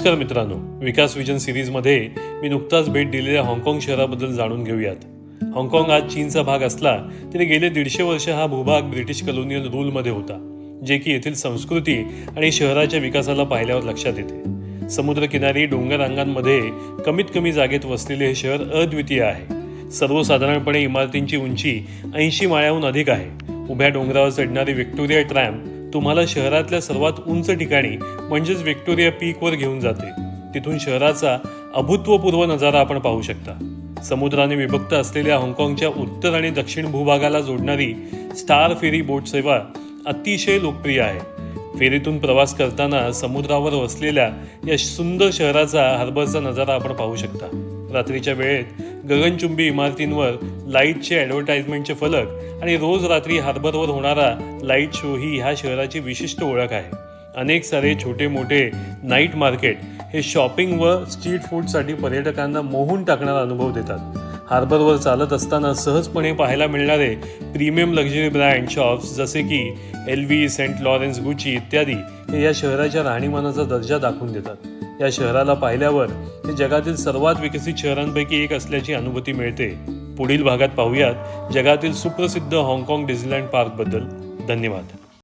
नमस्कार मित्रांनो, विकास विजन सिरीजमध्ये मी नुकताच भेट दिलेल्या हाँगकाँग शहराबद्दल जाणून घेऊयात. हाँगकाँग आज चीनचा भाग असला तरी गेले 150 वर्ष हा भूभाग ब्रिटिश कॉलोनियल रूलमध्ये होता, जे की येथील संस्कृती आणि शहराच्या विकासाला पाहिल्यावर लक्षात येते. समुद्रकिनारी डोंगर रांगांमध्ये कमीत कमी जागेत वसलेले हे शहर अद्वितीय आहे. सर्वसाधारणपणे इमारतींची उंची 80 माळ्याहून अधिक आहे. उभ्या डोंगरावर चढणारी व्हिक्टोरिया ट्रॅम्प तुम्हाला शहरातल्या सर्वात उंच ठिकाणी म्हणजेच व्हिक्टोरिया पीकवर घेऊन जाते. तिथून शहराचा अभूतपूर्व नजारा आपण पाहू शकता. समुद्राने विभक्त असलेल्या हाँगकाँगच्या उत्तर आणि दक्षिण भूभागाला जोडणारी स्टार फेरी बोट सेवा अतिशय लोकप्रिय आहे. फेरीतून प्रवास करताना समुद्रावर वसलेल्या या सुंदर शहराचा हार्बरचा नजारा आपण पाहू शकता. रात्रीच्या वेळेत गगनचुंबी इमारतींवर लाईटचे ॲडव्हर्टाइजमेंटचे फलक आणि रोज रात्री हार्बरवर होणारा लाईट शो ही ह्या शहराची विशिष्ट ओळख आहे. अनेक सारे छोटे मोठे नाईट मार्केट हे शॉपिंग व स्ट्रीट फूडसाठी पर्यटकांना मोहून टाकणारा अनुभव देतात. हार्बरवर चालत असताना सहजपणे पाहायला मिळणारे प्रीमियम लक्झरी ब्रँड शॉप्स जसे की LV, सेंट लॉरेन्स, गुची इत्यादी हे या शहराच्या राहणीमानाचा दर्जा दाखवून देतात. या शहराला पाहिल्यावर हे जगातील सर्वात विकसित शहरांपैकी एक असल्याची अनुभूती मिळते. पुढील भागात पाहूयात जगातील सुप्रसिद्ध हाँगकाँग डिझनीलँड पार्कबद्दल. धन्यवाद.